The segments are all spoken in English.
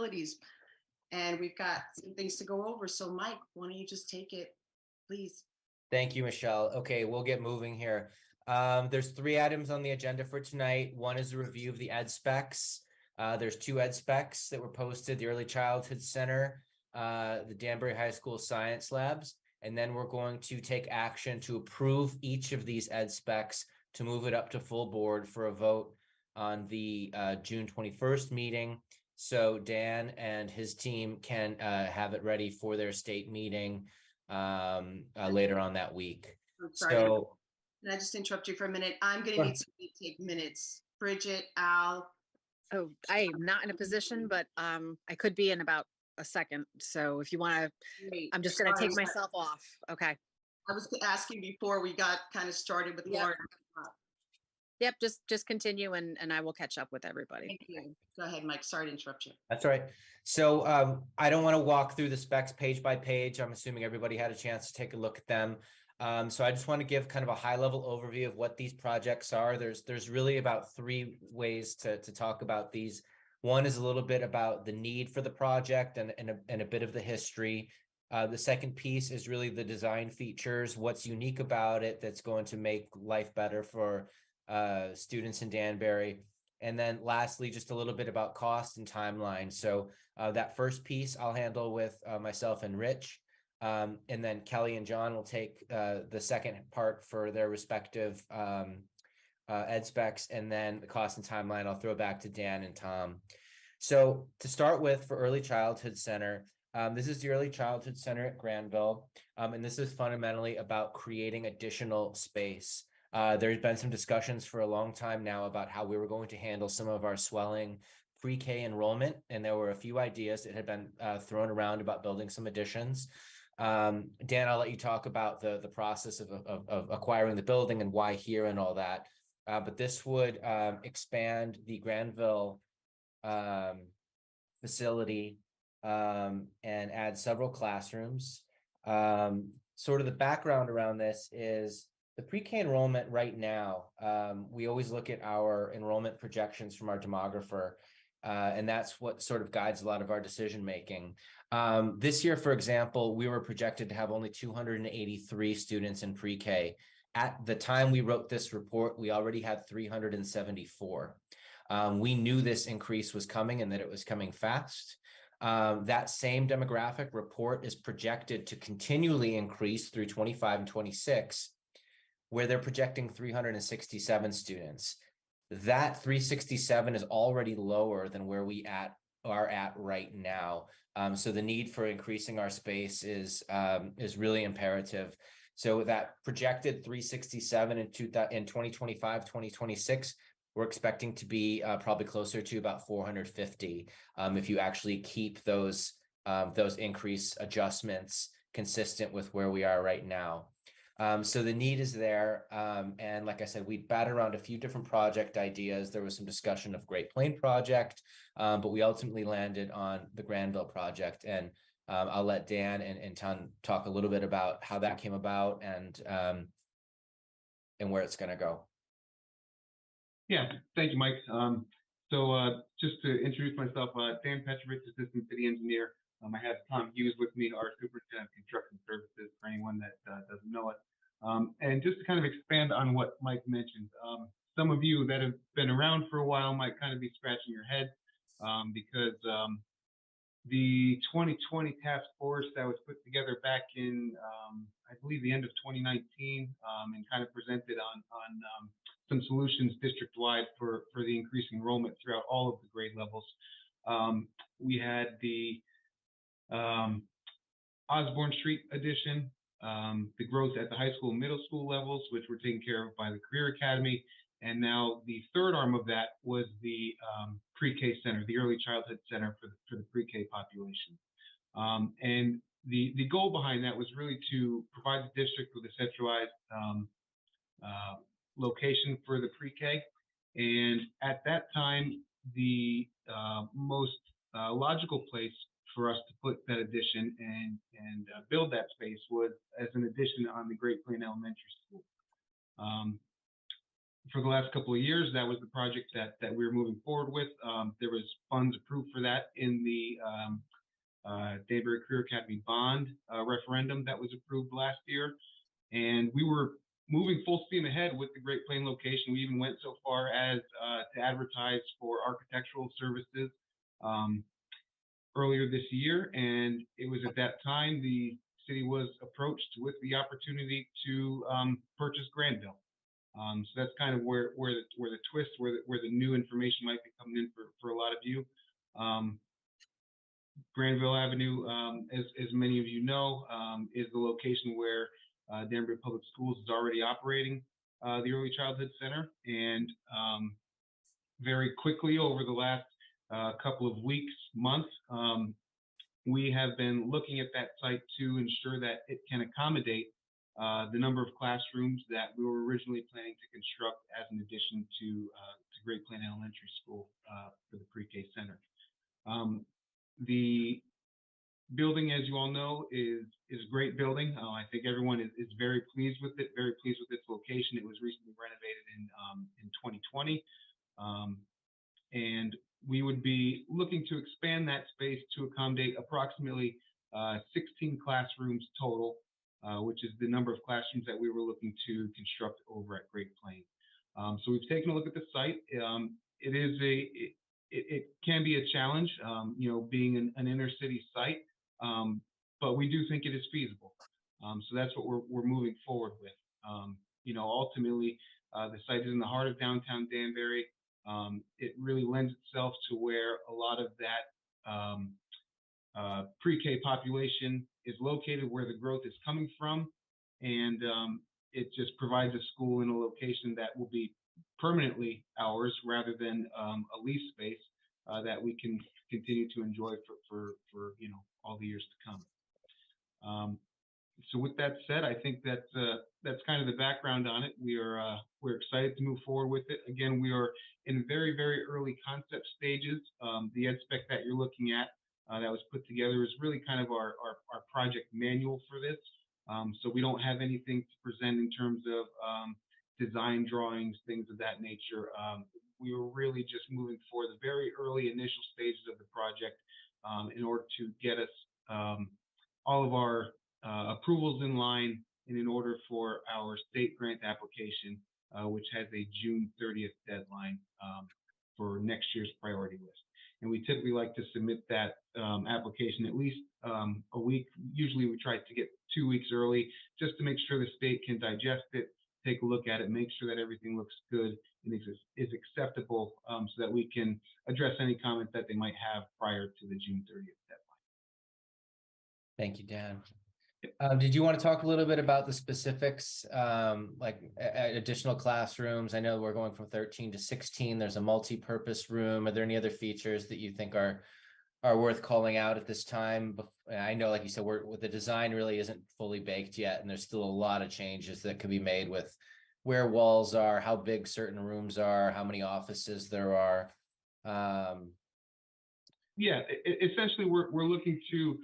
facilities. And we've got some things to go over. So Mike, why don't you just take it, please? Thank you, Michelle. Okay, we'll get moving here. There's 3 items on the agenda for tonight. One is a review of the ed specs. There's 2 ed specs that were posted, the Early Childhood Center, the Danbury High School Science Labs, and then we're going to take action to approve each of these ed specs to move it up to full board for a vote on the June 21st meeting. So Dan and his team can have it ready for their state meeting later on that week. I'm sorry. So can I just interrupt you for a minute? I'm going to need somebody to take minutes. Bridget, Al. Oh, I am not in a position, but I could be in about a second. So if you want to, I'm just going to take myself off. Okay. I was asking before we got kind of started with Loren. Yep, just continue and I will catch up with everybody. Thank you. Go ahead, Mike. Sorry to interrupt you. That's all right. So I don't want to walk through the specs page by page. I'm assuming everybody had a chance to take a look at them. So I just want to give kind of a high-level overview of what these projects are. There's really about 3 ways to talk about these. One is a little bit about the need for the project and a bit of the history. The second piece is really the design features, what's unique about it that's going to make life better for students in Danbury. And then lastly, just a little bit about cost and timeline. So that first piece I'll handle with myself and Rich. And then Kelly and John will take the second part for their respective ed specs. And then the cost and timeline, I'll throw back to Dan and Tom. So to start with, for Early Childhood Center, this is the Early Childhood Center at Granville. And this is fundamentally about creating additional space. There's been some discussions for a long time now about how we were going to handle some of our swelling pre-K enrollment. And there were a few ideas that had been thrown around about building some additions. Dan, I'll let you talk about the process of acquiring the building and why here and all that. But this would expand the Granville facility and add several classrooms. Sort of the background around this is the pre-K enrollment right now. We always look at our enrollment projections from our demographer, and that's what sort of guides a lot of our decision making. This year, for example, we were projected to have only 283 students in pre-K. At the time we wrote this report, we already had 374. We knew this increase was coming and that it was coming fast. That same demographic report is projected to continually increase through 25 and 26, where they're projecting 367 students. That 367 is already lower than where we are at right now. So the need for increasing our space is really imperative. So that projected 367 in 2025, 2026, we're expecting to be probably closer to about 450 if you actually keep those increase adjustments consistent with where we are right now. So the need is there. And like I said, we batted around a few different project ideas. There was some discussion of Great Plain project, but we ultimately landed on the Granville project. And I'll let Dan and Ton talk a little bit about how that came about and where it's going to go. Yeah, thank you, Mike. Just to introduce myself, Dan Petrovich, Assistant City Engineer. I have Tom Hughes with me, our Superintendent of Construction Services, for anyone that doesn't know it. And just to kind of expand on what Mike mentioned, some of you that have been around for a while might kind of be scratching your head because the 2020 task force that was put together back in, I believe, the end of 2019, and kind of presented on some solutions district-wide for the increasing enrollment throughout all of the grade levels. We had the Osborne Street addition, the growth at the high school and middle school levels, which were taken care of by the Career Academy. And now the third arm of that was the pre-K center, the Early Childhood Center for the pre-K population. And the goal behind that was really to provide the district with a centralized location for the pre-K. And at that time, the most logical place for us to put that addition and build that space was as an addition on the Great Plain Elementary School. for the last couple of years, that was the project that we were moving forward with. There was funds approved for that in the Danbury Career Academy bond referendum that was approved last year. And we were moving full steam ahead with the Great Plain location. We even went so far as to advertise for architectural services earlier this year. And it was at that time the city was approached with the opportunity to purchase Granville. So that's kind of where the twist, where the new information might be coming in for a lot of you. Granville Avenue, as many of you know, is the location where Danbury Public Schools is already operating the Early Childhood Center. And very quickly over the last couple of weeks, months, we have been looking at that site to ensure that it can accommodate the number of classrooms that we were originally planning to construct as an addition to Great Plain Elementary School for the pre-K center. The building, as you all know, is a great building. I think everyone is very pleased with it, very pleased with its location. It was recently renovated in 2020. And we would be looking to expand that space to accommodate approximately 16 classrooms total, which is the number of classrooms that we were looking to construct over at Great Plain. So we've taken a look at the site. It can be a challenge, being an inner city site, but we do think it is feasible. So that's what we're moving forward with. Ultimately, the site is in the heart of downtown Danbury. It really lends itself to where a lot of that pre-K population is located, where the growth is coming from, and it just provides a school in a location that will be permanently ours rather than a lease space that we can continue to enjoy for all the years to come. So with that said, I think that's kind of the background on it. We're excited to move forward with it. Again, we are in very, very early concept stages. The ed spec that you're looking at that was put together is really kind of our project manual for this. So we don't have anything to present in terms of design drawings, things of that nature. We were really just moving for the very early initial stages of the project in order to get us all of our approvals in line, and in order for our state grant application, which has a June 30th deadline for next year's priority list. And we typically like to submit that application at least a week. Usually we try to get 2 weeks early, just to make sure the state can digest it, take a look at it, make sure that everything looks good and is acceptable, so that we can address any comments that they might have prior to the June 30th deadline. Thank you, Dan. Did you want to talk a little bit about the specifics, like additional classrooms? I know we're going from 13 to 16. There's a multi-purpose room. Are there any other features that you think are worth calling out at this time? I know, like you said, the design really isn't fully baked yet, and there's still a lot of changes that could be made with where walls are, how big certain rooms are, how many offices there are. Yeah, essentially, we're looking to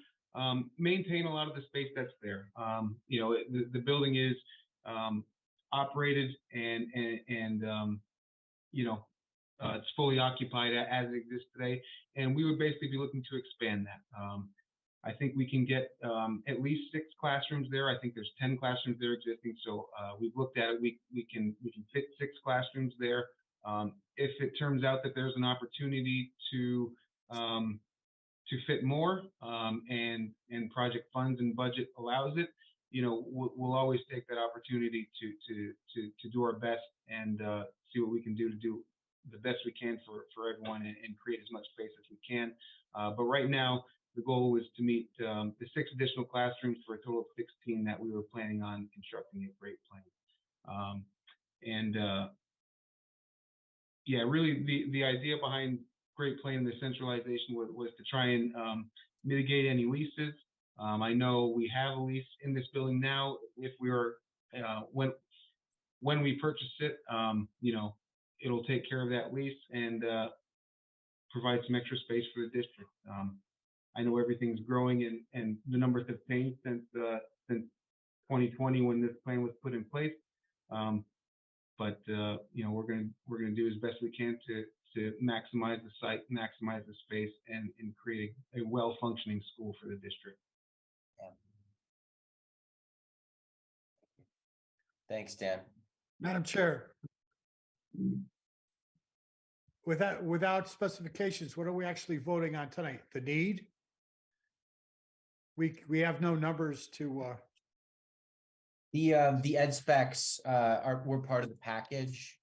maintain a lot of the space that's there. The building is operated and it's fully occupied as it exists today, and we would basically be looking to expand that. I think we can get at least 6 classrooms there. I think there's 10 classrooms there existing, so we've looked at it. We can fit 6 classrooms there. If it turns out that there's an opportunity to fit more, and project funds and budget allows it, we'll always take that opportunity to do our best and see what we can do to do the best we can for everyone and create as much space as we can. But right now, the goal was to meet the 6 additional classrooms for a total of 16 that we were planning on constructing at Great Plain. Really the idea behind Great Plain and the centralization was to try and mitigate any leases. I know we have a lease in this building now. If we were, when we purchase it, it'll take care of that lease and provide some extra space for the district. I know everything's growing and the numbers have changed since 2020 when this plan was put in place. but we're gonna do as best we can to maximize the site, maximize the space, and create a well-functioning school for the district. Thanks, Dan. Madam Chair. Without specifications, what are we actually voting on tonight? The need? We have no numbers to, The ed specs were part of the package.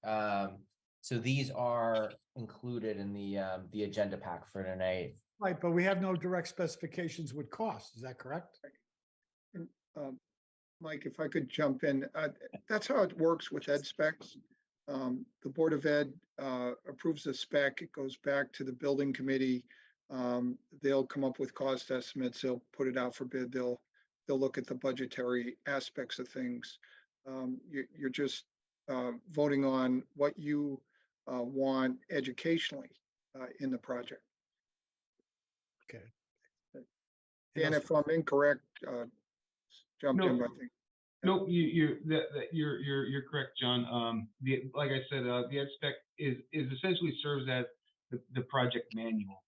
So these are included in the agenda pack for tonight. right, but we have no direct specifications with cost. Is that correct? And, Mike, if I could jump in, that's how it works with ed specs. The Board of Ed approves a spec, it goes back to the building committee. They'll come up with cost estimates, they'll put it out for bid, they'll look at the budgetary aspects of things. You're just voting on what you want educationally in the project. Okay. And if I'm incorrect, jump in, I think. No, you're correct, John. Like I said, the ed spec is essentially serves as the project manual.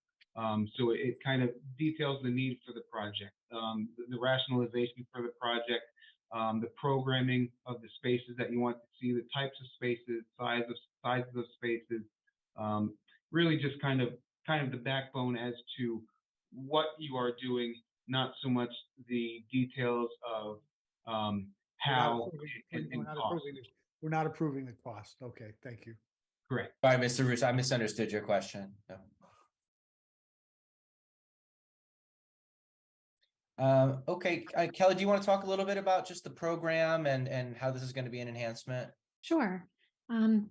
So it kind of details the need for the project, the rationalization for the project, the programming of the spaces that you want to see, the types of spaces, sizes of spaces, really just kind of the backbone as to what you are doing, not so much the details of how and cost. We're not approving the cost. Okay, thank you. Correct. Sorry, Mr. Russo, I misunderstood your question. No. Okay, Kelly, do you want to talk a little bit about just the program and how this is going to be an enhancement? Sure.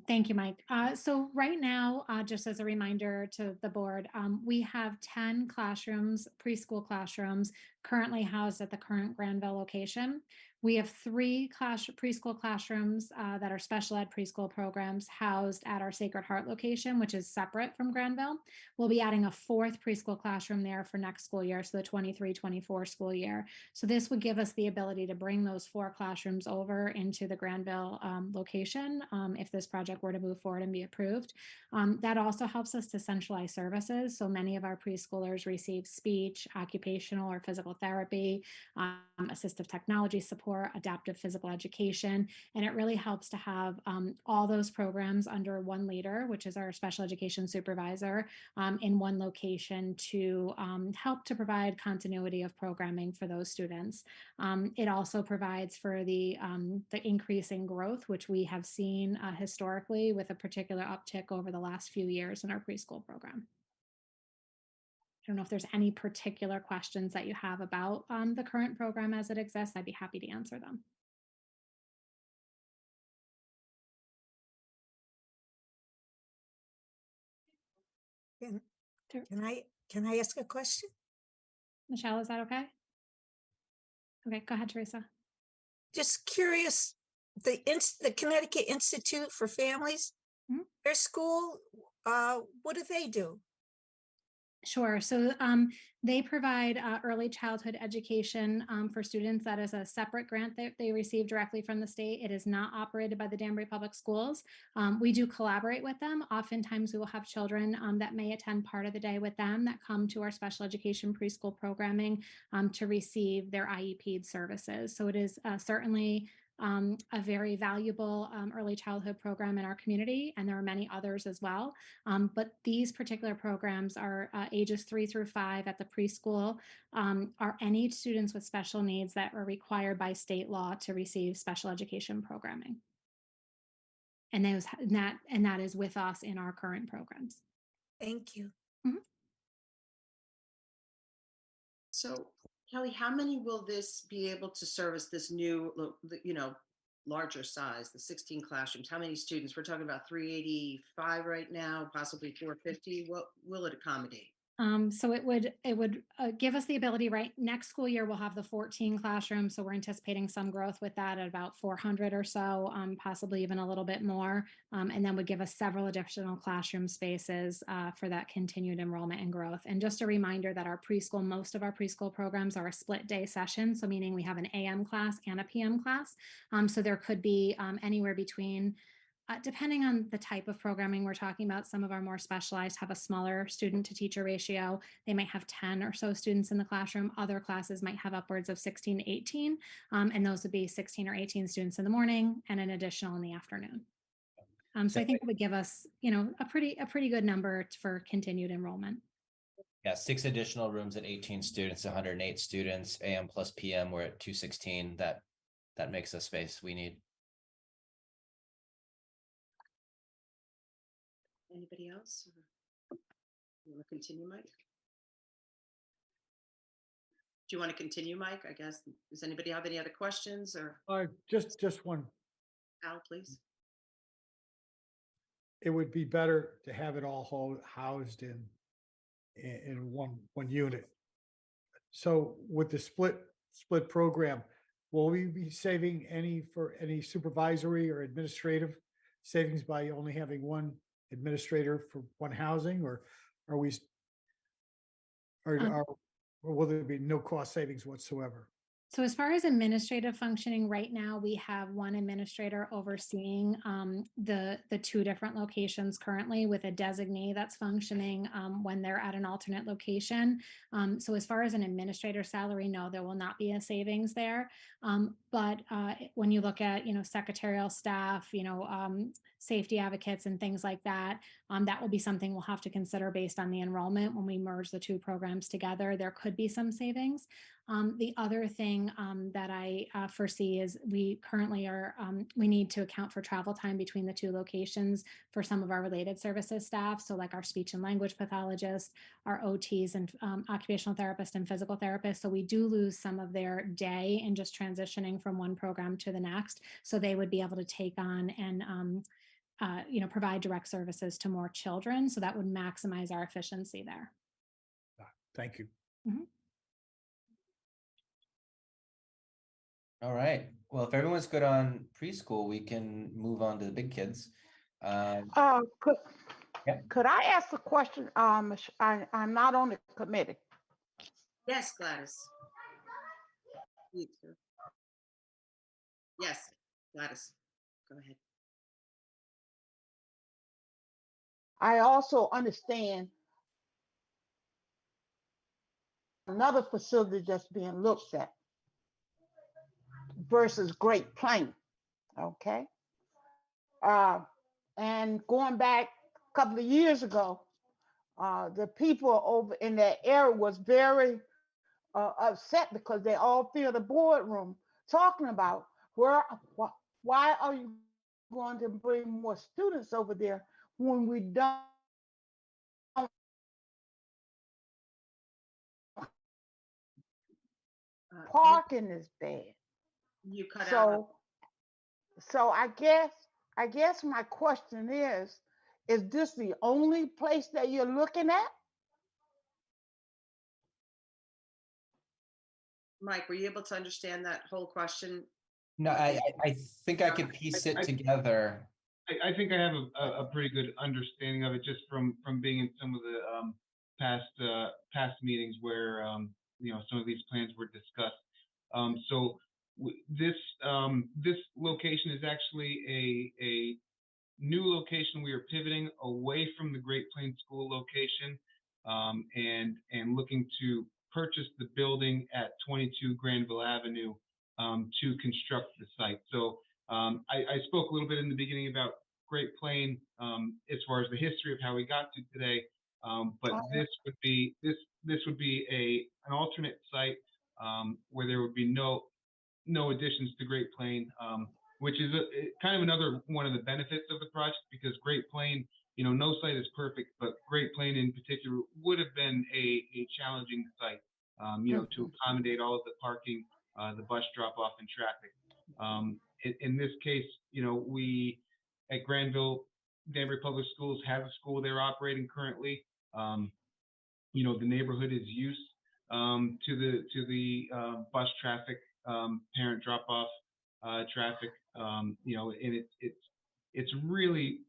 Thank you, Mike. So right now, just as a reminder to the board, we have 10 classrooms, preschool classrooms, currently housed at the current Granville location. We have 3 preschool classrooms that are special ed preschool programs housed at our Sacred Heart location, which is separate from Granville. We'll be adding a 4th preschool classroom there for next school year, so the 23-24 school year. So this would give us the ability to bring those 4 classrooms over into the Granville location if this project were to move forward and be approved. That also helps us to centralize services. So many of our preschoolers receive speech, occupational or physical therapy, assistive technology support, adaptive physical education, and it really helps to have all those programs under one leader, which is our special education supervisor, in one location to help to provide continuity of programming for those students. It also provides for the increasing growth, which we have seen historically with a particular uptick over the last few years in our preschool program. I don't know if there's any particular questions that you have about the current program as it exists. I'd be happy to answer them. Can I ask a question? Michelle, is that okay? Okay, go ahead, Theresa. Just curious, the Connecticut Institute for Families, their school, what do they do? Sure. So they provide early childhood education for students. That is a separate grant that they receive directly from the state. It is not operated by the Danbury Public Schools. We do collaborate with them. Oftentimes we will have children that may attend part of the day with them that come to our special education preschool programming to receive their IEP services. So it is certainly a very valuable early childhood program in our community, and there are many others as well. But these particular programs are ages 3 through 5 at the preschool, are any students with special needs that are required by state law to receive special education programming. And that is with us in our current programs. Thank you. So Kelly, how many will this be able to service, this new, larger size, the 16 classrooms? How many students? We're talking about 385 right now, possibly 450. What will it accommodate? So it would give us the ability, right? Next school year, we'll have the 14 classrooms. So we're anticipating some growth with that at about 400 or so, possibly even a little bit more. And then would give us several additional classroom spaces for that continued enrollment and growth. And just a reminder that most of our preschool programs are a split day session. So meaning we have an AM class and a PM class. So there could be anywhere between Depending on the type of programming we're talking about, some of our more specialized have a smaller student to teacher ratio. They might have 10 or so students in the classroom. Other classes might have upwards of 16 to 18, and those would be 16 or 18 students in the morning and an additional in the afternoon. So I think it would give us, a pretty good number for continued enrollment. Yeah, 6 additional rooms at 18 students, 108 students, AM plus PM, we're at 216. That makes the space we need. Anybody else? You want to continue, Mike? Do you want to continue, Mike? I guess. Does anybody have any other questions, or Just one. Al, please? It would be better to have it all housed in one unit. So with the split program, will we be saving any supervisory or administrative savings by only having one administrator for one housing, or are we, or will there be no cost savings whatsoever? So as far as administrative functioning, right now we have one administrator overseeing the 2 different locations currently, with a designee that's functioning when they're at an alternate location. So as far as an administrator salary, no, there will not be a savings there. But when you look at secretarial staff, safety advocates and things like that, that will be something we'll have to consider based on the enrollment when we merge the 2 programs together. There could be some savings. The other thing that I foresee is we currently we need to account for travel time between the 2 locations for some of our related services staff. So like our speech and language pathologists, our OTs and occupational therapists and physical therapists. So we do lose some of their day in just transitioning from one program to the next. So they would be able to take on and provide direct services to more children. So that would maximize our efficiency there. Thank you. Mm-hmm. All right. Well, if everyone's good on preschool, we can move on to the big kids. Could Yeah. could I ask a question? I'm not on the committee. Yes, Gladys. You too. Yes, Gladys. Go ahead. I also understand another facility that's being looked at versus Great Plain. Okay. And going back a couple of years ago, the people over in that area was very upset because they all filled the boardroom talking about why are you going to bring more students over there when we don't parking is bad. You cut out. So I guess my question is this the only place that you're looking at? Mike, were you able to understand that whole question? No, I think I could piece it together. I think I have a pretty good understanding of it just from being in some of the past meetings where some of these plans were discussed. So this location is actually a new location. We are pivoting away from the Great Plains School location and looking to purchase the building at 22 Granville Avenue to construct the site. So I spoke a little bit in the beginning about Great Plain as far as the history of how we got to today, but this would be an alternate site where there would be no additions to Great Plain, which is kind of another one of the benefits of the project, because Great Plain, no site is perfect, but Great Plain in particular would have been a challenging site, to accommodate all of the parking, the bus drop off and traffic. In this case, we at Granville, Danbury Public Schools have a school they're operating currently. The neighborhood is used to the bus traffic, parent drop off traffic, and it's really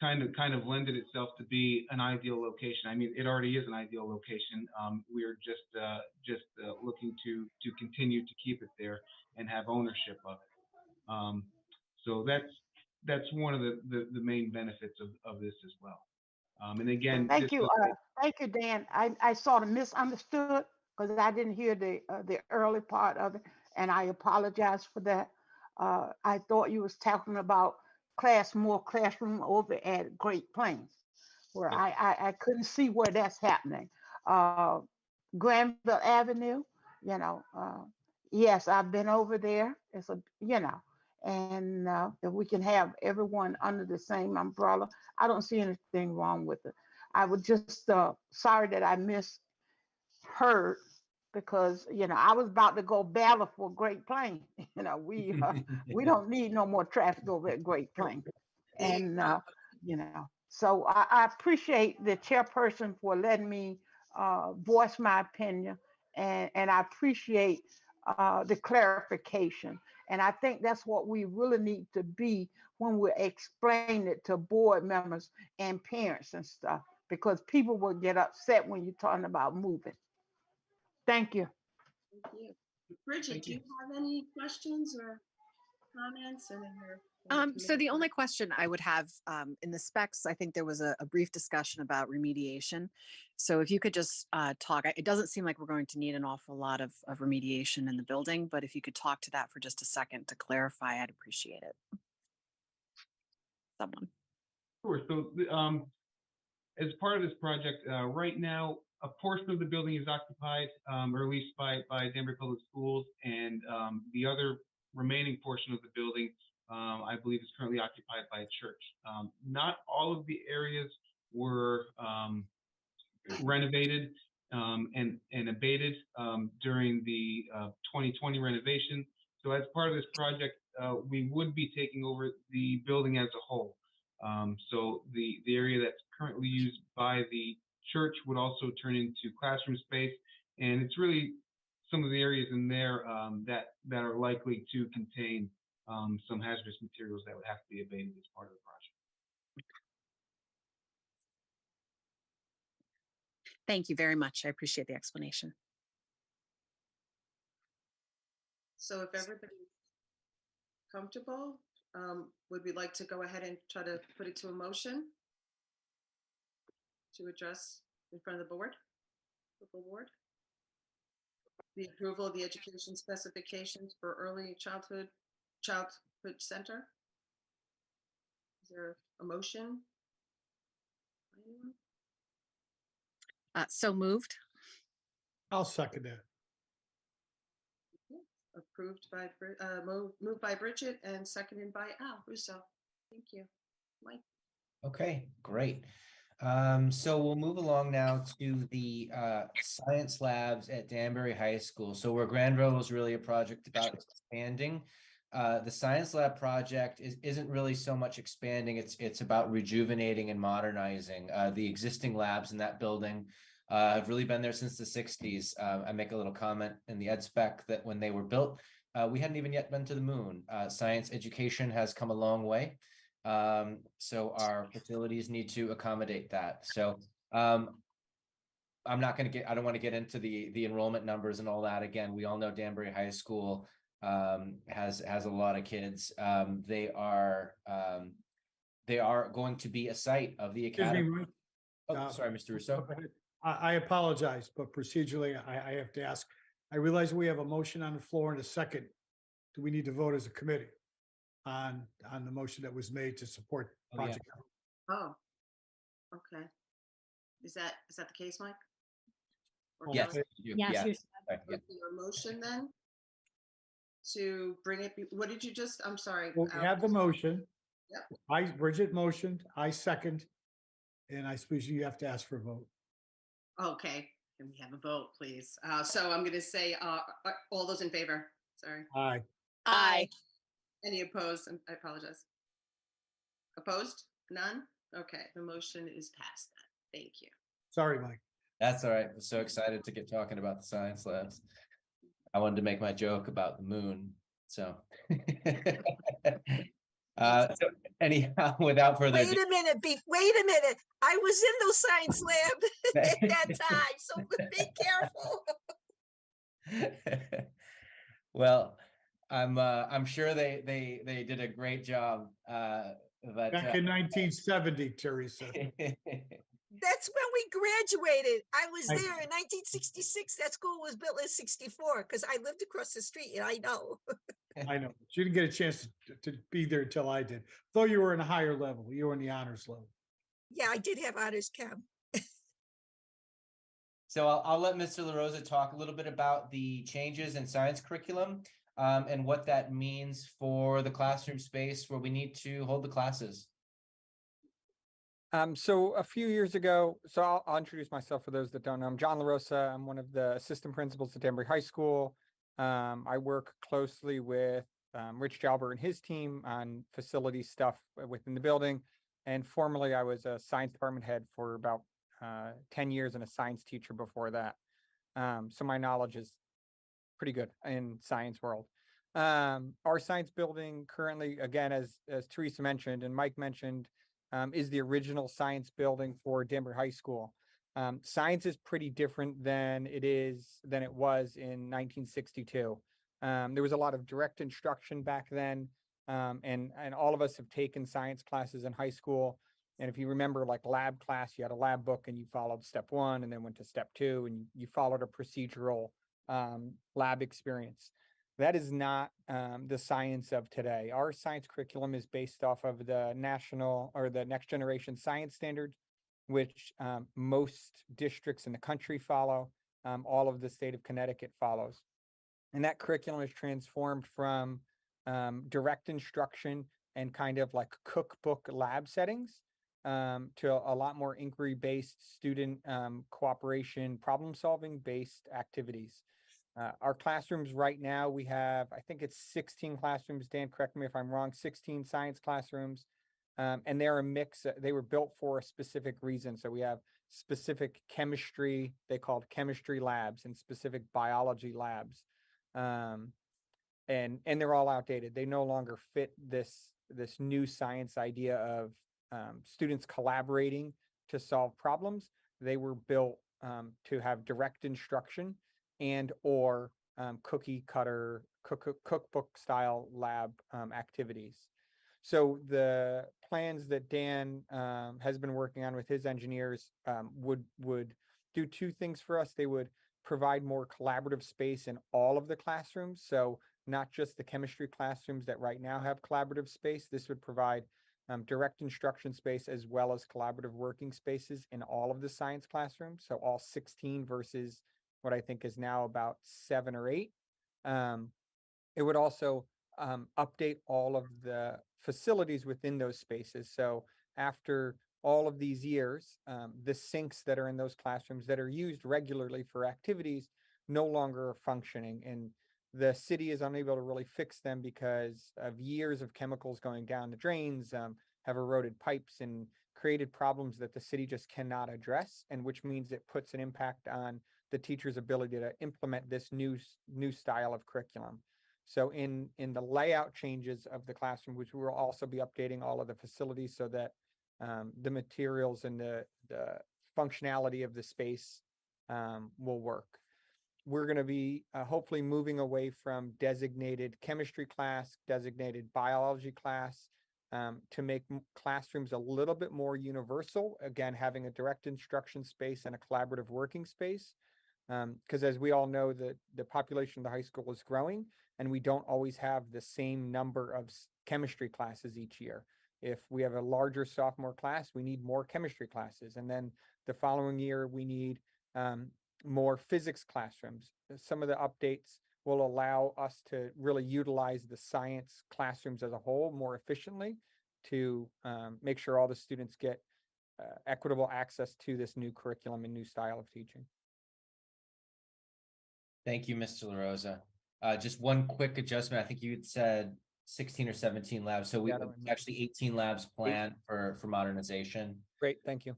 kind of lended itself to be an ideal location. I mean, it already is an ideal location. We are just looking to continue to keep it there and have ownership of it. So that's one of the main benefits of this as well. And again, Thank you. Thank you, Dan. I sort of misunderstood because I didn't hear the early part of it, and I apologize for that. I thought you was talking about more classroom over at Great Plains, where I couldn't see where that's happening. Granville Avenue, you know, yes, I've been over there. It's and if we can have everyone under the same umbrella, I don't see anything wrong with it. I was just sorry that I misheard because I was about to go battle for Great Plains. We don't need no more traffic over at Great Plains, and so I appreciate the chairperson for letting me voice my opinion, and I appreciate the clarification. And I think that's what we really need to be when we explain it to board members and parents and stuff, because people will get upset when you're talking about moving. Thank you. Thank you. Bridget, do you have any questions or comments? So the only question I would have in the specs, I think there was a brief discussion about remediation. So if you could just talk, it doesn't seem like we're going to need an awful lot of remediation in the building, but if you could talk to that for just a second to clarify, I'd appreciate it. Someone. Sure. So as part of this project, right now, a portion of the building is occupied or leased by Danbury Public Schools, and the other remaining portion of the building, I believe, is currently occupied by a church. Not all of the areas were renovated and abated during the 2020 renovation. So as part of this project, we would be taking over the building as a whole. So the area that's currently used by the church would also turn into classroom space, and it's really some of the areas in there that are likely to contain some hazardous materials that would have to be abated as part of the project. Thank you very much. I appreciate the explanation. So if everybody's comfortable, would we like to go ahead and try to put it to a motion to address in front of the board? The approval of the education specifications for early childhood center. Is there a motion? So moved. I'll second that. Approved by moved by Bridget and seconded by Al Russo. Thank you, Mike. Okay, great. So we'll move along now to the science labs at Danbury High School. So where Granville was really a project about expanding, the science lab project isn't really so much expanding. It's about rejuvenating and modernizing the existing labs in that building. Have really been there since the 60s. I make a little comment in the ed spec that when they were built, we hadn't even yet been to the moon. Science education has come a long way. So our facilities need to accommodate that. So I don't want to get into the enrollment numbers and all that. Again, we all know Danbury High School has a lot of kids. They are going to be a site of the academy. Sorry, Mr. Russo. I apologize, but procedurally, I have to ask. I realize we have a motion on the floor in a second. Do we need to vote as a committee on the motion that was made to support project? Oh, okay. Is that the case, Mike? Or Yes. Kelly? Yes. Is there a motion then to bring it? What did you just? I'm sorry. Well, we have the motion. Yep. Bridget motioned. I second, and I suppose you have to ask for a vote. Okay, can we have a vote, please? So I'm going to say all those in favor. Sorry. Aye. Aye. Any opposed? I apologize. Opposed? None? Okay, the motion is passed. Thank you. Sorry, Mike. That's all right. I'm so excited to get talking about the science labs. I wanted to make my joke about the moon. So, so anyhow, without further ado. Wait a minute. I was in those science lab at that time, so be careful. Well, I'm sure they did a great job. But Back in 1970, Teresa. That's when we graduated. I was I- there in 1966. That school was built in 64 because I lived across the street and I know. I know, but you didn't get a chance to be there until I did. Though you were in a higher level, you were in the honors level. Yeah, I did have honors chem. So I'll let Mr. LaRosa talk a little bit about the changes in science curriculum and what that means for the classroom space where we need to hold the classes. So a few years ago, so I'll introduce myself for those that don't know. I'm John LaRosa. I'm one of the assistant principals at Danbury High School. I work closely with Rich Jalber and his team on facility stuff within the building. And formerly, I was a science department head for about 10 years and a science teacher before that. So my knowledge is pretty good in science world. Our science building currently, again, as Theresa mentioned and Mike mentioned, is the original science building for Danbury High School. Science is pretty different than it was in 1962. There was a lot of direct instruction back then, and all of us have taken science classes in high school. And if you remember, like lab class, you had a lab book and you followed step 1 and then went to step 2 and you followed a procedural lab experience. That is not the science of today. Our science curriculum is based off of the national or the next generation science standard, which most districts in the country follow. All of the state of Connecticut follows. And that curriculum is transformed from direct instruction and kind of like cookbook lab settings to a lot more inquiry-based student cooperation, problem-solving based activities. Our classrooms right now, we have, I think it's 16 classrooms. Dan, correct me if I'm wrong, 16 science classrooms. And they're a mix. They were built for a specific reason. So we have specific chemistry, they called chemistry labs, and specific biology labs. And they're all outdated. They no longer fit this new science idea of students collaborating to solve problems. They were built to have direct instruction and or cookie cutter cookbook style lab activities. So the plans that Dan has been working on with his engineers would do two things for us. They would provide more collaborative space in all of the classrooms. So not just the chemistry classrooms that right now have collaborative space. This would provide direct instruction space as well as collaborative working spaces in all of the science classrooms. So all 16 versus what I think is now about 7 or 8. It would also update all of the facilities within those spaces. So after all of these years, the sinks that are in those classrooms that are used regularly for activities no longer are functioning. And the city is unable to really fix them because of years of chemicals going down the drains, have eroded pipes and created problems that the city just cannot address, and which means it puts an impact on the teacher's ability to implement this new style of curriculum. So in the layout changes of the classroom, which we will also be updating all of the facilities so that the materials and the functionality of the space will work. We're going to be hopefully moving away from designated chemistry class, designated biology class, to make classrooms a little bit more universal. Again, having a direct instruction space and a collaborative working space. Because as we all know, the population of the high school is growing, and we don't always have the same number of chemistry classes each year. If we have a larger sophomore class, we need more chemistry classes. And then the following year, we need more physics classrooms. Some of the updates will allow us to really utilize the science classrooms as a whole more efficiently to make sure all the students get equitable access to this new curriculum and new style of teaching. Thank you, Mr. LaRosa. Just one quick adjustment. I think you had said 16 or 17 labs. So we actually 18 labs planned for modernization. Great, thank you.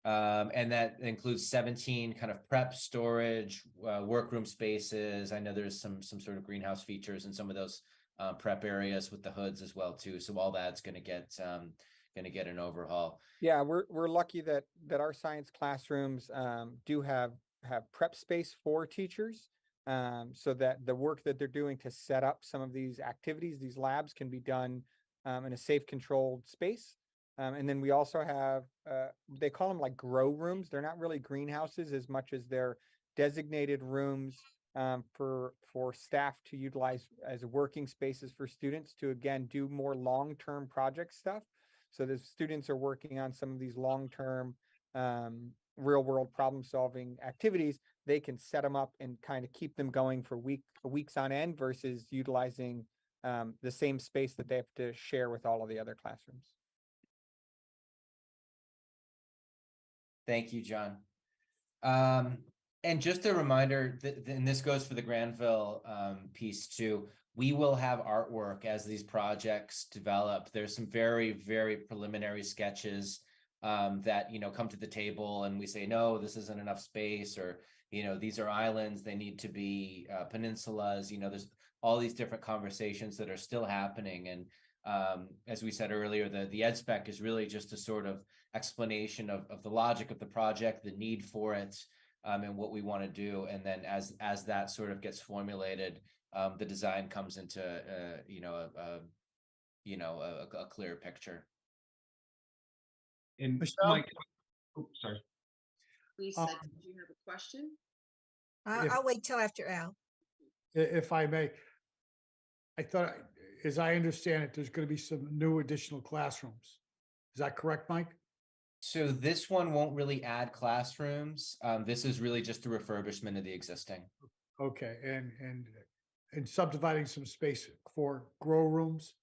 And that includes 17 kind of prep, storage, workroom spaces. I know there's some sort of greenhouse features in some of those prep areas with the hoods as well too. So all that's going to get an overhaul. Yeah, we're lucky that our science classrooms do have prep space for teachers. so that the work that they're doing to set up some of these activities, these labs, can be done in a safe, controlled space. And then we also have, they call them like grow rooms. They're not really greenhouses as much as they're designated rooms for staff to utilize as working spaces for students to, again, do more long-term project stuff. So the students are working on some of these long-term real-world problem-solving activities. They can set them up and kind of keep them going for weeks on end versus utilizing the same space that they have to share with all of the other classrooms. Thank you, John. And just a reminder that, and this goes for the Granville piece too, we will have artwork as these projects develop. There's some very, very preliminary sketches that, come to the table and we say, no, this isn't enough space, or, these are islands, they need to be peninsulas. There's all these different conversations that are still happening. And as we said earlier, the ed spec is really just a sort of explanation of the logic of the project, the need for it, and what we want to do. And then as that sort of gets formulated, the design comes into a clear picture. And Michelle? Mike, oh, sorry. Lisa, did you have a question? I'll wait till after Al. If I may, I thought, as I understand it, there's going to be some new additional classrooms. Is that correct, Mike? So this one won't really add classrooms. This is really just a refurbishment of the existing. Okay, and subdividing some space for grow rooms.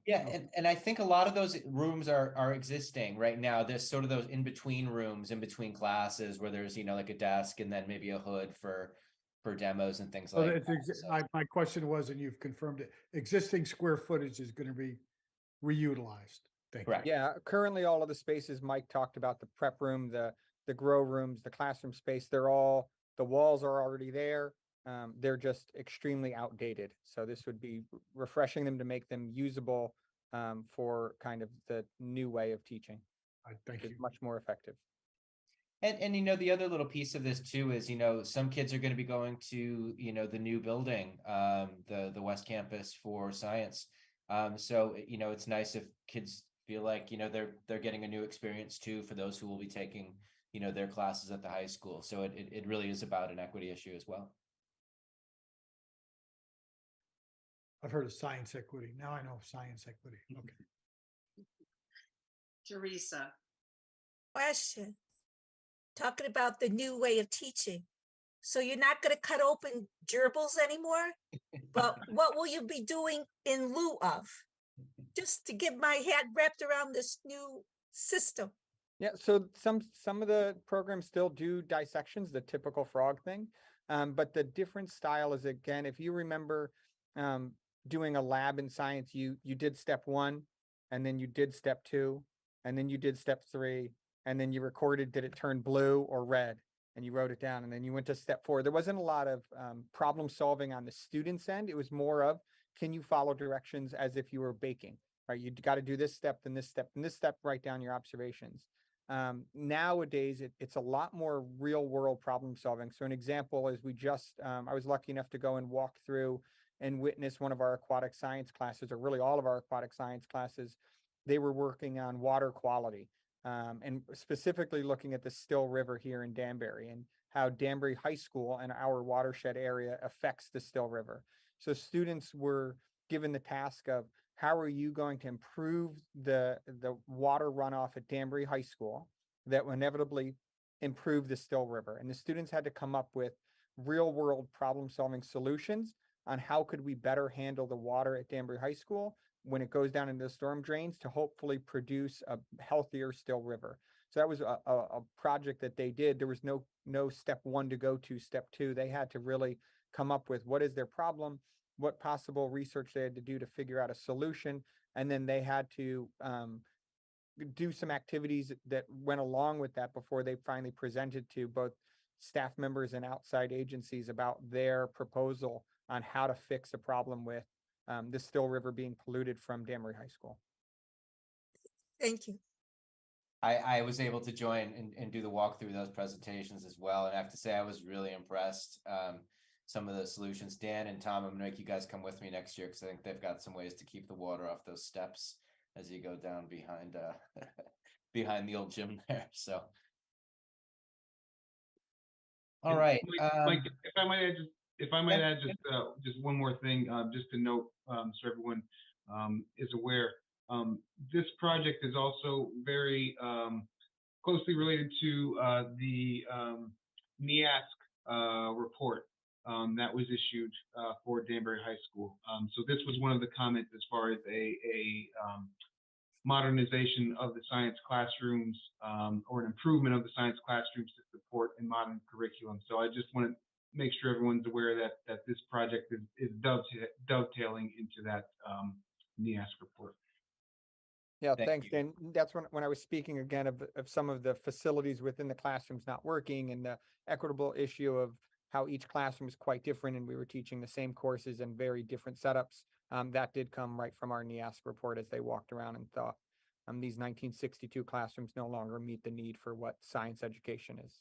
Yeah, and I think a lot of those rooms are existing right now. There's sort of those in between rooms, in between classes, where there's like a desk and then maybe a hood for demos and things like that. So, my question was, and you've confirmed it, existing square footage is going to be reutilized. Thank you. correct. Yeah, currently all of the spaces Mike talked about, the prep room, the grow rooms, the classroom space, the walls are already there. They're just extremely outdated. So this would be refreshing them to make them usable for kind of the new way of teaching. Thank you. Much more effective. And the other little piece of this too is some kids are going to be going to the new building, the West Campus for science. So it's nice if kids feel like they're getting a new experience too for those who will be taking their classes at the high school. So it really is about an equity issue as well. I've heard of science equity. Now I know science equity. Okay. Theresa. Question. Talking about the new way of teaching. So you're not going to cut open gerbils anymore? But what will you be doing in lieu of? Just to get my head wrapped around this new system. Yeah, so some of the programs still do dissections, the typical frog thing. But the different style is, again, if you remember doing a lab in science, you did step 1, and then you did step 2, and then you did step 3, and then you recorded, did it turn blue or red? And you wrote it down, and then you went to step 4. There wasn't a lot of problem solving on the student's end. It was more of, can you follow directions as if you were baking, right? You got to do this step, then this step, and this step, write down your observations. Nowadays, it's a lot more real world problem solving. So an example is I was lucky enough to go and walk through and witness one of our aquatic science classes, or really all of our aquatic science classes. They were working on water quality. And specifically looking at the Still River here in Danbury and how Danbury High School and our watershed area affects the Still River. So students were given the task of, how are you going to improve the water runoff at Danbury High School that will inevitably improve the Still River? And the students had to come up with real world problem solving solutions on how could we better handle the water at Danbury High School when it goes down into the storm drains to hopefully produce a healthier Still River. So that was a project that they did. There was no step 1 to go to step 2. They had to really come up with what is their problem, what possible research they had to do to figure out a solution. And then they had to do some activities that went along with that before they finally presented to both staff members and outside agencies about their proposal on how to fix a problem with the Still River being polluted from Danbury High School. Thank you. I was able to join and do the walkthrough of those presentations as well. And I have to say, I was really impressed. some of the solutions. Dan and Tom, I'm gonna make you guys come with me next year because I think they've got some ways to keep the water off those steps as you go down behind behind the old gym there. So all And right. Mike, if I might add just one more thing, just to note, so everyone is aware. This project is also very closely related to the NEASC report that was issued for Danbury High School. So this was one of the comments as far as a modernization of the science classrooms, or an improvement of the science classrooms to support a modern curriculum. So I just want to make sure everyone's aware that this project is dovetailing into that NEASC report. Yeah, Thank thanks, you. Dan. That's when I was speaking again of some of the facilities within the classrooms not working, and the equitable issue of how each classroom is quite different, and we were teaching the same courses in very different setups. That did come right from our NEASC report as they walked around and thought these 1962 classrooms no longer meet the need for what science education is.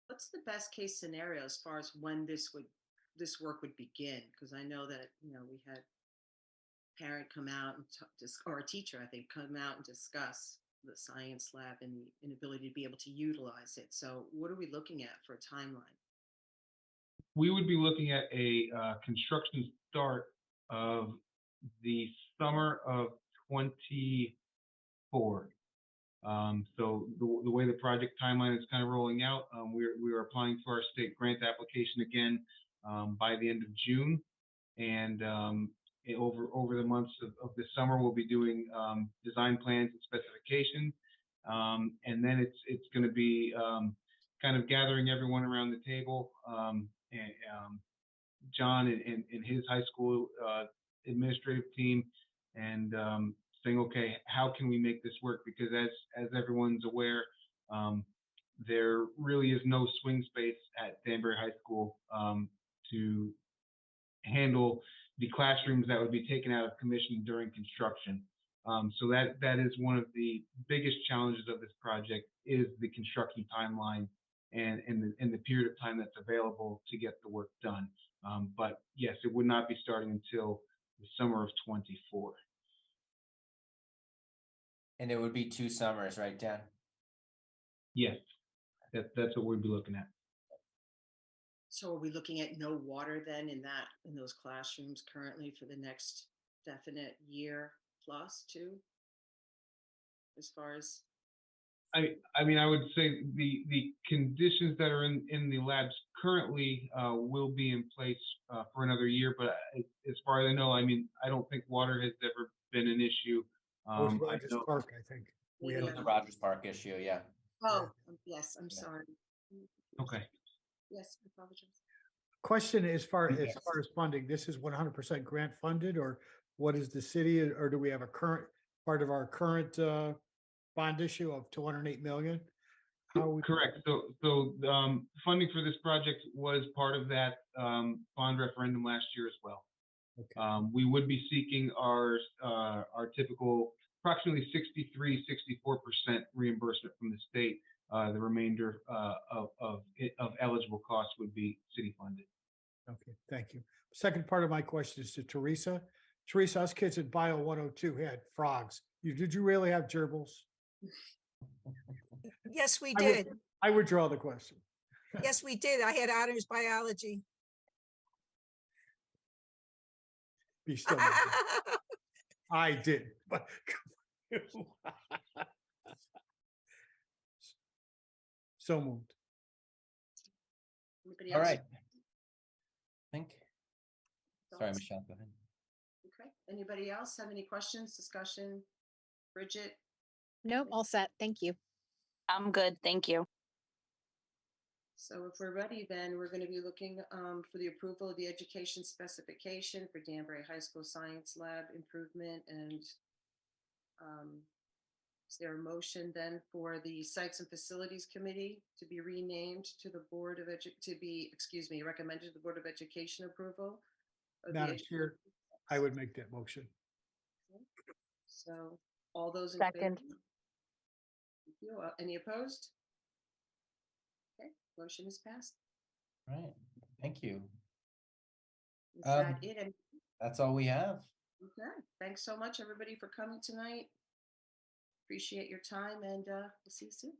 What's the best case scenario as far as when this work would begin? Because I know that, we had a parent come out and or a teacher, I think, come out and discuss the science lab and the inability to be able to utilize it. So what are we looking at for a timeline? We would be looking at a construction start of the summer of 24. So the way the project timeline is kind of rolling out, we are applying for our state grant application again by the end of June, and over the months of the summer, we'll be doing design plans and specifications, and then it's going to be kind of gathering everyone around the table, and John and his high school administrative team, and saying, okay, how can we make this work? Because as everyone's aware, there really is no swing space at Danbury High School to handle the classrooms that would be taken out of commission during construction. So that is one of the biggest challenges of this project, is the construction timeline and the period of time that's available to get the work done. But yes, it would not be starting until the summer of 24. And it would be 2 summers, right, Dan? Yes, that's what we'd be looking at. So are we looking at no water then in those classrooms currently for the next definite year plus too? As far as I mean, I would say the conditions that are in the labs currently will be in place for another year. But as far as I know, I mean, I don't think water has ever been an issue. It was Rogers Park, I think. We It had was the Rogers Park issue, yeah. oh yes, I'm Yeah. sorry. Okay. Yes, I apologize. question as far Yes. as funding, this is 100% grant funded, or what is the city, or do we have a current part of our current bond issue of 208 million? How we, Correct. So funding for this project was part of that bond referendum last year as well. okay. We would be seeking our typical approximately 63-64% reimbursement from the state. The remainder of eligible costs would be city funded. Okay, thank you. Second part of my question is to Theresa. Theresa, us kids at Bio 102 had frogs. Did you really have gerbils? Yes, we I would- did. I withdraw the question. Yes, we did. I had honors biology. Be still. I did, but so moved. Anybody All else? right. I think. Sorry, Thoughts? Michelle, go ahead. Okay. Anybody else have any questions, discussion? Bridget? Nope, all set. Thank you. I'm good, thank you. So if we're ready, then we're going to be looking for the approval of the education specification for Danbury High School Science Lab improvement. And is there a motion then for the Sites and Facilities Committee to be renamed to the Board of recommended to the Board of Education approval? Of the Madam edu- Chair, I would make that motion. So all those in Second. favor? Thank you. Any opposed? Okay, Motion is passed. Right, thank you. Is that Um, it? And That's all we have. okay, thanks so much, everybody, for coming tonight. Appreciate your time, and we'll see you soon.